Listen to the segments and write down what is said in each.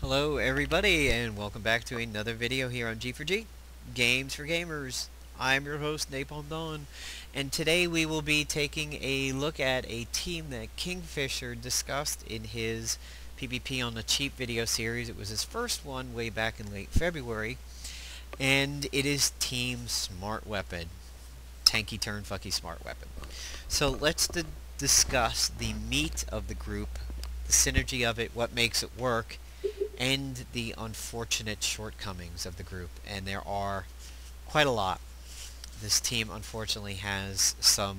Hello everybody and welcome back to another video here on G4G, Games for Gamers. I'm your host Napalm Dawn, and today we will be taking a look at a team that Kingfisher discussed in his PvP on the Cheap video series. It was his first one way back in late February, and it is Team Smart Weapon. Tanky turn fucky smart weapon. So let's discuss the meat of the group, the synergy of it, what makes it work, and the unfortunate shortcomings of the group, and there are quite a lot. This team unfortunately has some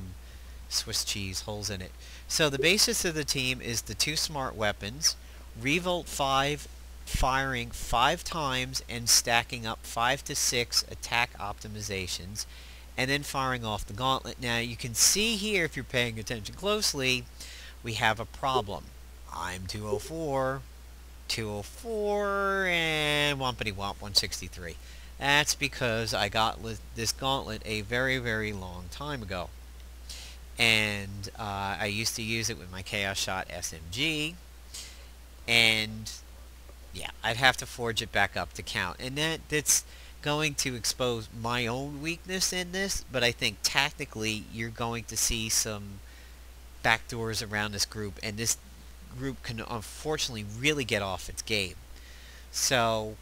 Swiss cheese holes in it. So the basis of the team is the two smart weapons, Revolt 5 firing 5 times and stacking up 5 to 6 attack optimizations, and then firing off the gauntlet. Now you can see here, if you're paying attention closely, we have a problem. I'm 204, 204, and wompity womp 163. That's because I got this gauntlet a very long time ago, and I used to use it with my Chaos Shot SMG, and yeah, I'd have to forge it back up to count, and that's going to expose my own weakness in this, but I think tactically you're going to see some backdoors around this group, and this group can unfortunately really get off its game. So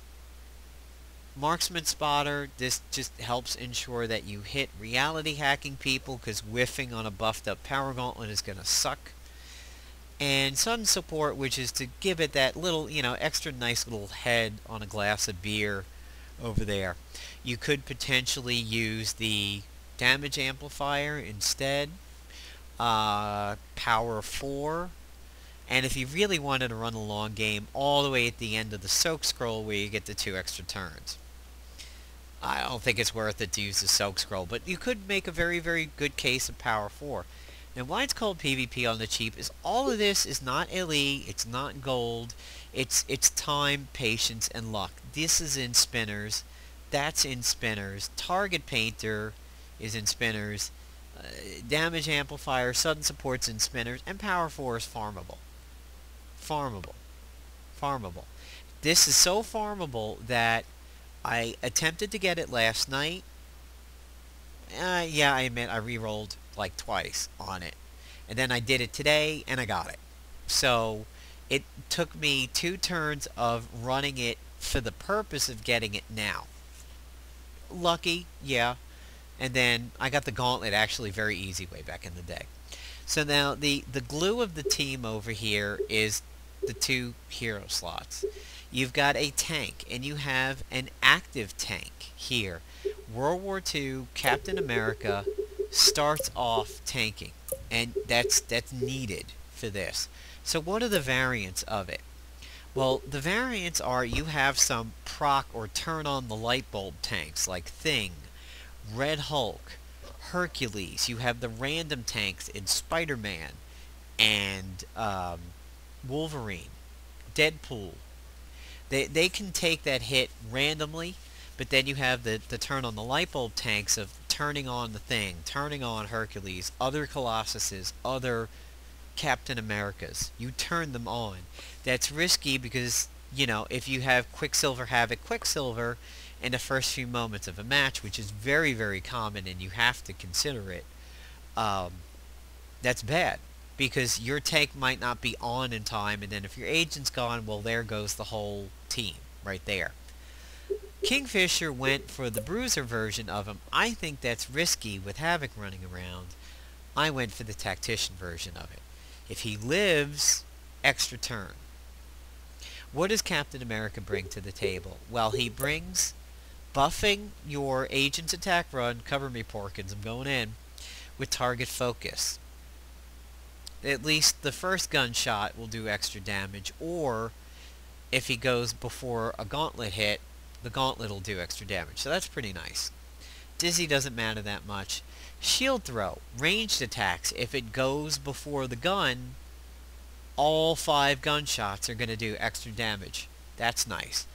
marksman spotter, this just helps ensure that you hit reality hacking people, because whiffing on a buffed up power gauntlet is going to suck. And sudden support, which is to give it that little, extra nice little head on a glass of beer over there. You could potentially use the damage amplifier instead, power 4, and if you really wanted to run a long game, all the way at the end of the soak scroll where you get the 2 extra turns. I don't think it's worth it to use the soak scroll, but you could make a very good case of power 4. Now why it's called PvP on the cheap is all of this is not LE, it's not gold, it's time, patience, and luck. This is in spinners, that's in spinners, target painter is in spinners, damage amplifier, sudden support's in spinners, and power 4 is farmable. Farmable. This is so farmable that I attempted to get it last night. Yeah, I admit I re-rolled like twice on it, and then I did it today and I got it. So it took me 2 turns of running it for the purpose of getting it now. Lucky, yeah. And then I got the gauntlet actually very easy way back in the day. So now the glue of the team over here is the 2 hero slots. You've got a tank, and you have an active tank here. World War II Captain America starts off tanking, and that's needed for this. So what are the variants of it? Well, the variants are you have some proc or turn on the light bulb tanks like Thing, Red Hulk, Hercules. You have the random tanks in Spider-Man and Wolverine, Deadpool. They can take that hit randomly, but then you have the turn on the light bulb tanks of turning on the Thing, turning on Hercules, other Colossuses, other Captain Americas. You turn them on. That's risky because, if you have Quicksilver, Havoc, Quicksilver in the first few moments of a match, which is very common and you have to consider it, that's bad, because your tank might not be on in time, and then if your agent's gone, well, there goes the whole team right there. Kingfisher went for the bruiser version of him. I think that's risky with Havoc running around. I went for the tactician version of it. If he lives, extra turn. What does Captain America bring to the table? Well, he brings buffing your agent's attack run, cover me Porkins, I'm going in, with target focus. At least the first gunshot will do extra damage, or if he goes before a gauntlet hit, the gauntlet will do extra damage. So that's pretty nice. Dizzy doesn't matter that much. Shield throw, ranged attacks, if it goes before the gun, all 5 gunshots are going to do extra damage. That's nice.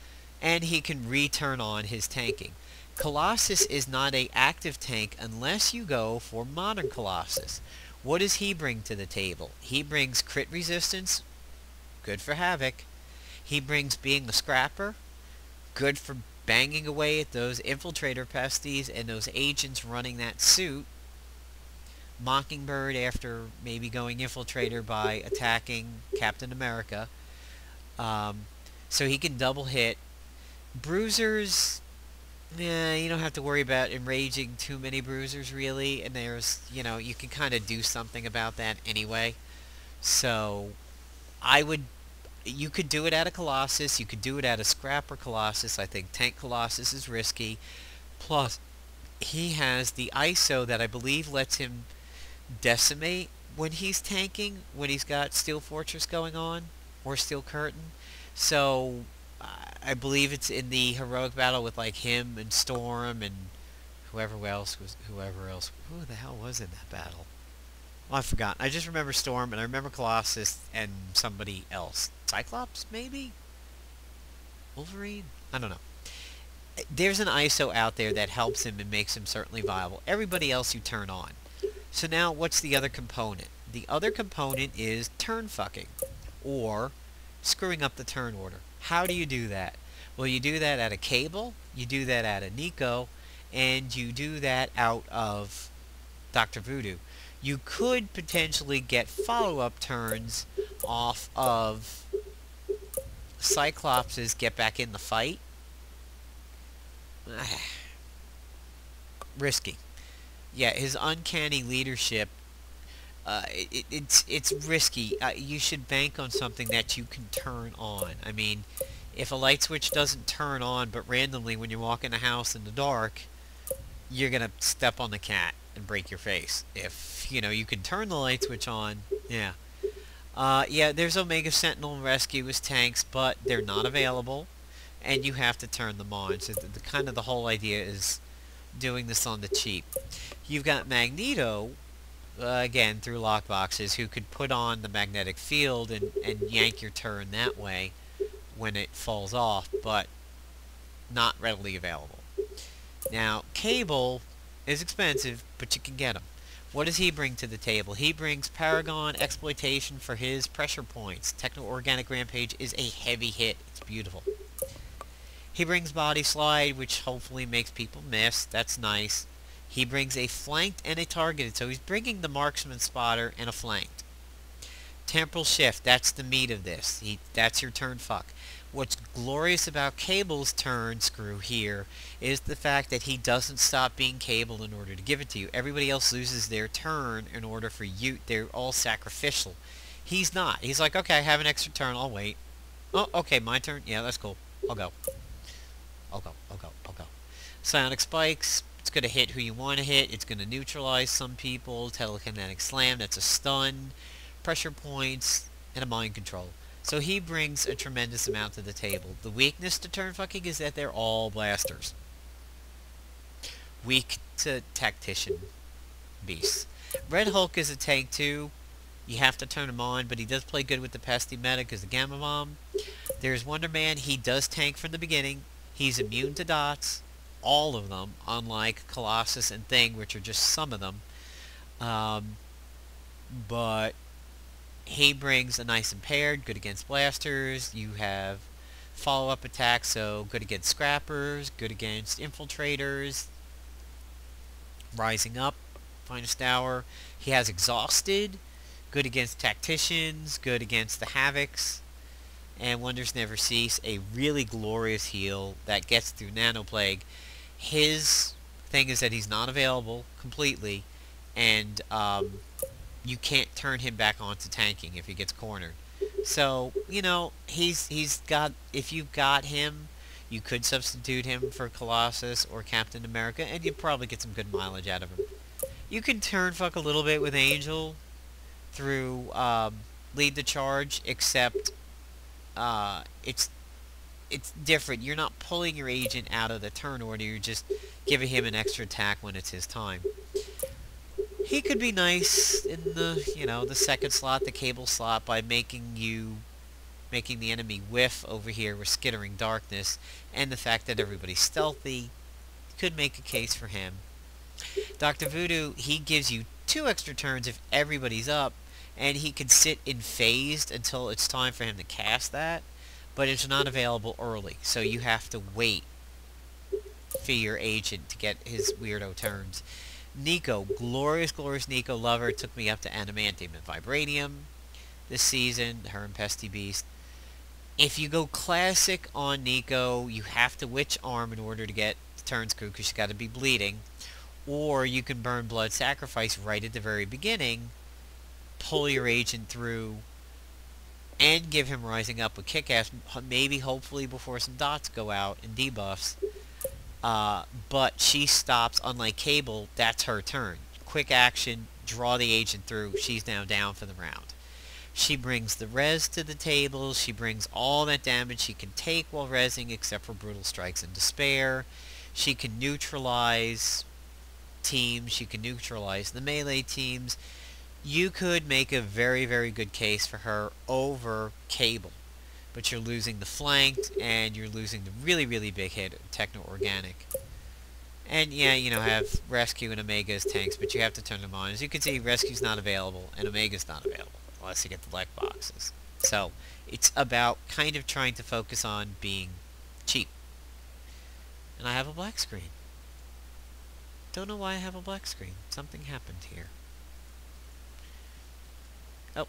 And he can return on his tanking. Colossus is not an active tank unless you go for Modern Colossus. What does he bring to the table? He brings crit resistance, good for Havoc. He brings being the scrapper, good for banging away at those infiltrator pesties and those agents running that suit. Mockingbird after maybe going infiltrator by attacking Captain America. So he can double hit. Bruisers, you don't have to worry about enraging too many bruisers really, and there's, you can kind of do something about that anyway. So you could do it at a Colossus, you could do it at a Scrapper Colossus. I think Tank Colossus is risky. Plus, he has the ISO that I believe lets him decimate when he's tanking, when he's got Steel Fortress going on, or Steel Curtain. So, I believe it's in the heroic battle with like him and Storm and whoever else. Who the hell was in that battle? Well, I forgot. I just remember Storm, and I remember Colossus and somebody else. Cyclops, maybe? Wolverine? I don't know. There's an ISO out there that helps him and makes him certainly viable. Everybody else you turn on. So now, what's the other component? The other component is turn fucking, or screwing up the turn order. How do you do that? Well, you do that at a Cable, you do that at a Nico, and you do that out of Dr. Voodoo. You could potentially get follow-up turns off of Cyclops' get back in the fight. Risky. Yeah, his uncanny leadership, it's risky. You should bank on something that you can turn on. I mean, if a light switch doesn't turn on, but randomly when you walk in a house in the dark, you're going to step on the cat and break your face. If, you can turn the light switch on, yeah. Yeah, there's Omega Sentinel and Rescue as tanks, but they're not available, and you have to turn them on. So the whole idea is doing this on the cheap. You've got Magneto, again, through lockboxes, who could put on the magnetic field and yank your turn that way when it falls off, but not readily available. Now, Cable is expensive, but you can get him. What does he bring to the table? He brings Paragon Exploitation for his pressure points. Techno-Organic Rampage is a heavy hit. It's beautiful. He brings Body Slide, which hopefully makes people miss. That's nice. He brings a flanked and a targeted, so he's bringing the Marksman Spotter and a flanked. Temporal Shift, that's the meat of this. That's your turn fuck. What's glorious about Cable's turn screw here is the fact that he doesn't stop being Cable in order to give it to you. Everybody else loses their turn in order for you. They're all sacrificial. He's not. He's like, okay, I have an extra turn, I'll wait. Oh, okay, my turn. Yeah, that's cool. I'll go. Psionic Spikes, it's going to hit who you want to hit. It's going to neutralize some people. Telekinetic Slam, that's a stun. Pressure points, and a mind control. So he brings a tremendous amount to the table. The weakness to turn fucking is that they're all blasters. Weak to tactician beasts. Red Hulk is a tank too. You have to turn him on, but he does play good with the pesty meta because of Gamma Bomb. There's Wonder Man. He does tank from the beginning. He's immune to dots. All of them, unlike Colossus and Thing, which are just some of them. But he brings a nice impaired, good against blasters. You have follow-up attacks, so good against scrappers, good against infiltrators. Rising Up, finest hour. He has exhausted, good against tacticians, good against the Havocs. And Wonders Never Cease, a really glorious heal that gets through Nanoplague. His thing is that he's not available completely, and you can't turn him back onto tanking if he gets cornered. So, he's got, if you've got him, you could substitute him for Colossus or Captain America, and you'd probably get some good mileage out of him. You can turn fuck a little bit with Angel through Lead the Charge, except it's different. You're not pulling your agent out of the turn order, you're just giving him an extra attack when it's his time. He could be nice in the, the second slot, the Cable slot, by making the enemy whiff over here with Skittering Darkness, and the fact that everybody's stealthy could make a case for him. Dr. Voodoo, he gives you 2 extra turns if everybody's up, and he can sit in phased until it's time for him to cast that. but it's not available early, so you have to wait for your agent to get his weirdo turns. Nico, glorious, glorious Nico lover, took me up to adamantium and vibranium this season, her and Pesty Beast. If you go classic on Nico, you have to witch arm in order to get turns crew because she's got to be bleeding. Or you can burn blood sacrifice right at the very beginning, pull your agent through, and give him rising up with kick-ass, maybe hopefully before some dots go out and debuffs. But she stops, unlike Cable, that's her turn. Quick action, draw the agent through, she's now down for the round. She brings the res to the table, she brings all that damage she can take while resing except for brutal strikes and despair. She can neutralize teams, she can neutralize the melee teams. You could make a very, very good case for her over Cable. But you're losing the flanked, and you're losing the really, really big hit, Techno-Organic. And yeah, you know, have Rescue and Omega as tanks, but you have to turn them on. As you can see, Rescue's not available, and Omega's not available, unless you get the leg boxes. So, it's about kind of trying to focus on being cheap. And I have a black screen. Don't know why I have a black screen. Something happened here. Oh.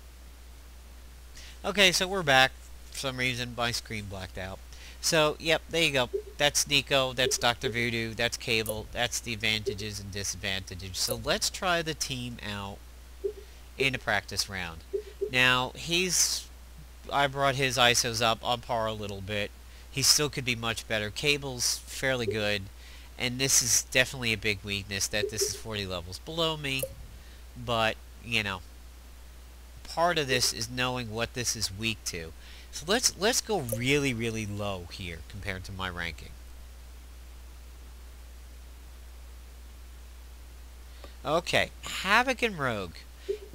Okay, so we're back. For some reason, my screen blacked out. So, yep, there you go. That's Nico, that's Dr. Voodoo, that's Cable, that's the advantages and disadvantages. So let's try the team out in a practice round. Now, I brought his ISOs up on par a little bit. He still could be much better. Cable's fairly good, and this is definitely a big weakness that this is 40 levels below me. But, you know, part of this is knowing what this is weak to. So let's go really, really low here compared to my ranking. Okay, Havoc and Rogue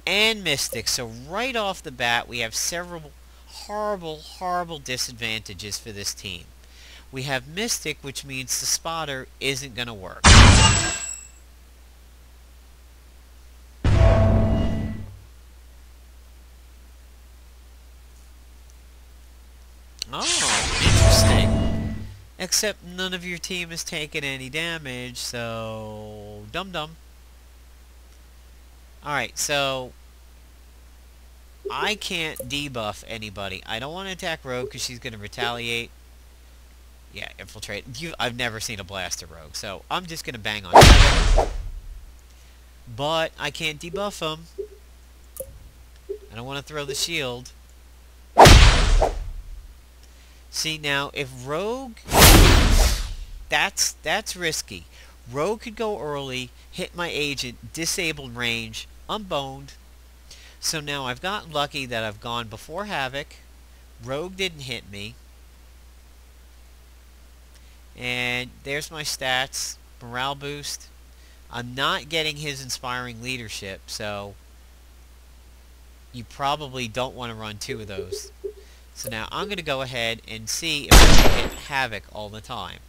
and Mystic. So right off the bat, we have several horrible, horrible disadvantages for this team. We have Mystic, which means the spotter isn't going to work. Oh, interesting. Except none of your team has taken any damage, so dum-dum. Alright, so I can't debuff anybody. I don't want to attack Rogue because she's going to retaliate. Yeah, infiltrate. I've never seen a blaster Rogue, so I'm just going to bang on him. But I can't debuff him. I don't want to throw the shield. See, now, if Rogue... That's risky. Rogue could go early, hit my agent, disabled range, unboned. So now I've gotten lucky that I've gone before Havoc. Rogue didn't hit me. And there's my stats. Morale boost. I'm not getting his inspiring leadership, so you probably don't want to run two of those. So now I'm going to go ahead and see if I can hit Havoc all the time.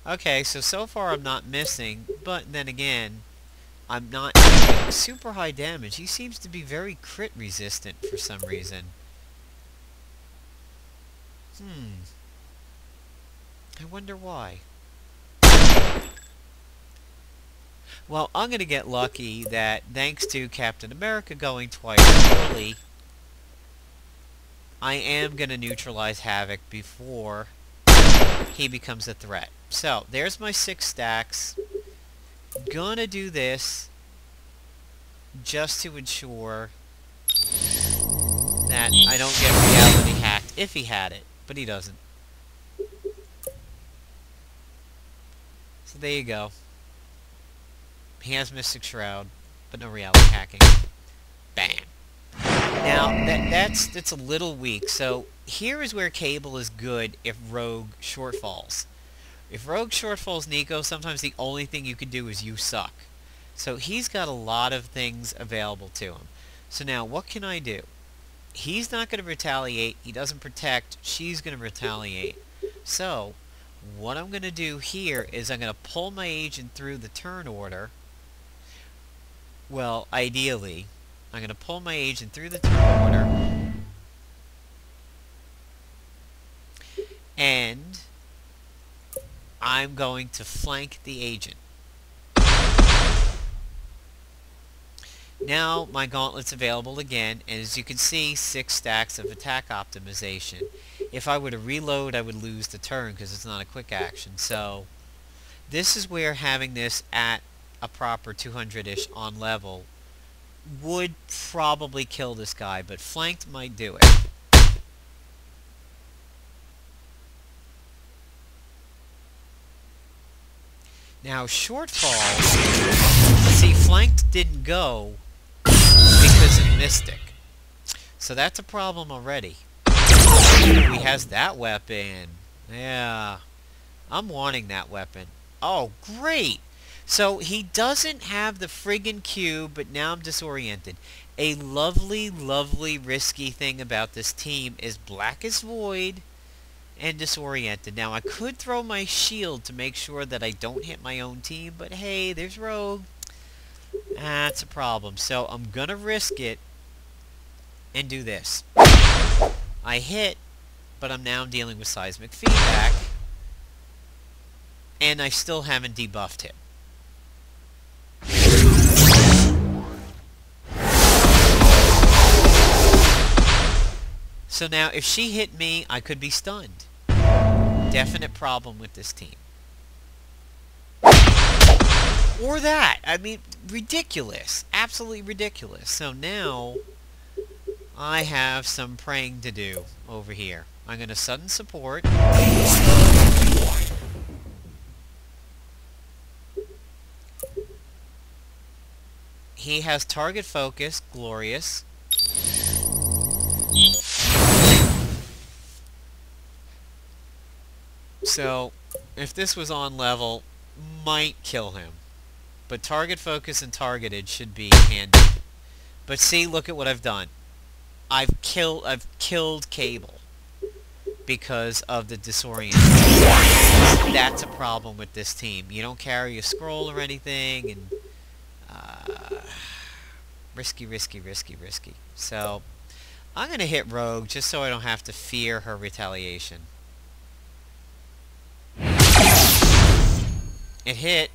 Okay, so far I'm not missing, but then again, I'm not doing super high damage. He seems to be very crit resistant for some reason. I wonder why. Well, I'm going to get lucky that, thanks to Captain America going twice early, I am going to neutralize Havoc before he becomes a threat. So, there's my 6 stacks. Gonna do this just to ensure that I don't get reality hacked, if he had it, but he doesn't. So there you go. He has Mystic Shroud, but no reality hacking. Bam. Now, that's a little weak. So, here is where Cable is good if Rogue shortfalls. If Rogue shortfalls Nico, sometimes the only thing you can do is you suck. So, he's got a lot of things available to him. So now, what can I do? He's not going to retaliate. He doesn't protect. She's going to retaliate. So, what I'm going to do here is I'm going to pull my agent through the turn order. Well, ideally, I'm going to pull my agent through the turn order. And I'm going to flank the agent. Now my gauntlet's available again, and as you can see, 6 stacks of attack optimization. If I were to reload, I would lose the turn because it's not a quick action. So this is where having this at a proper 200-ish on level would probably kill this guy, but flanked might do it. Now Shortfall, see, flanked didn't go because of Mystic. So that's a problem already. Ooh, he has that weapon. Yeah. I'm wanting that weapon. Oh, great! So he doesn't have the friggin' cube, but now I'm disoriented. A lovely, lovely, risky thing about this team is Black is Void and disoriented. Now I could throw my shield to make sure that I don't hit my own team, but hey, there's Rogue. That's a problem. So I'm gonna risk it and do this. I hit, but I'm now dealing with seismic feedback, and I still haven't debuffed him. So now if she hit me, I could be stunned. Definite problem with this team. Or that. I mean, ridiculous. Absolutely ridiculous. So now I have some praying to do over here. I'm going to sudden support. He has target focus. Glorious. So, if this was on level, might kill him. But target focus and targeted should be handy. But see, look at what I've done. I've killed Cable because of the disorientation. That's a problem with this team. You don't carry a scroll or anything, and risky, risky, risky, risky. So I'm gonna hit Rogue just so I don't have to fear her retaliation. It hit,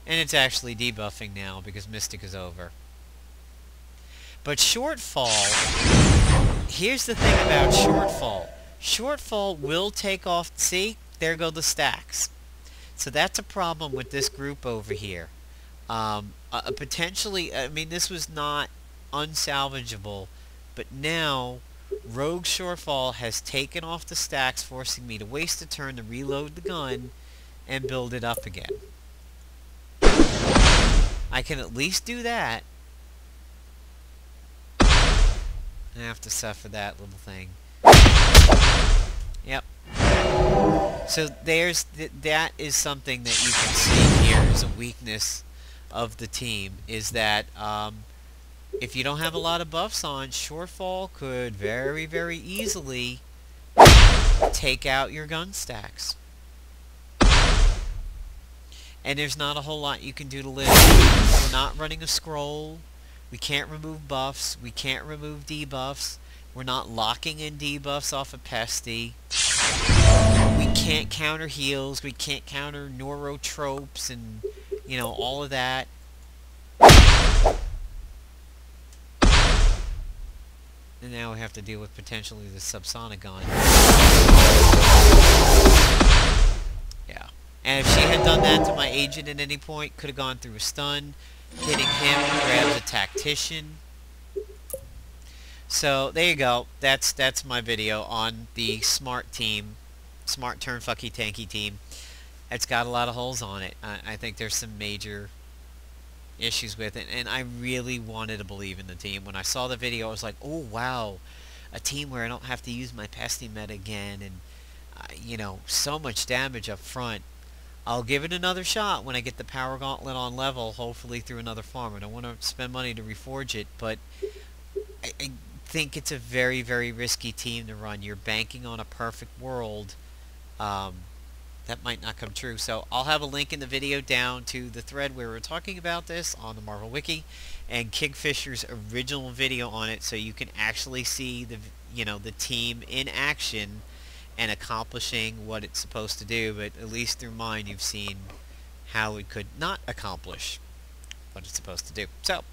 and it's actually debuffing now because Mystic is over. But Shortfall, here's the thing about Shortfall. Shortfall will take off, see, there go the stacks. So that's a problem with this group over here. Potentially, I mean, this was not unsalvageable, but now Rogue Shortfall has taken off the stacks, forcing me to waste a turn to reload the gun and build it up again. I can at least do that. I have to suffer that little thing. Yep. So there's that is something that you can see here as a weakness of the team, is that if you don't have a lot of buffs on, Shortfall could very, very easily take out your gun stacks. And there's not a whole lot you can do to live. We're not running a scroll. We can't remove buffs. We can't remove debuffs. We're not locking in debuffs off of Pesty. We can't counter heals. We can't counter neurotropes and, you know, all of that. And now we have to deal with potentially the subsonic gun. Yeah. And if she had done that to my agent at any point, could have gone through a stun, hitting him, grabs a tactician. So there you go. That's my video on the smart team, smart turn fucky tanky team. It's got a lot of holes on it. I think there's some major issues with it, and I really wanted to believe in the team. When I saw the video, I was like, oh wow, a team where I don't have to use my pesty meta again, and you know, so much damage up front. I'll give it another shot when I get the power gauntlet on level, hopefully through another farm. I don't want to spend money to reforge it, but I think it's a very, very risky team to run. You're banking on a perfect world, that might not come true. So I'll have a link in the video down to the thread where we're talking about this on the Marvel Wiki, and Kingfisher's original video on it, so you can actually see the the team in action and accomplishing what it's supposed to do. But at least through mine, you've seen how it could not accomplish what it's supposed to do. So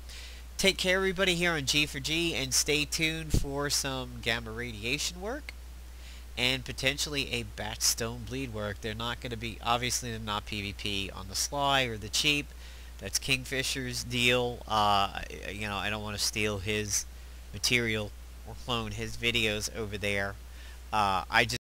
take care, everybody, here on G4G, and stay tuned for some gamma radiation work and potentially a batstone bleed work. They're not going to be, obviously they're not PvP on the sly or the cheap. That's Kingfisher's deal. I don't want to steal his material or clone his videos over there. I just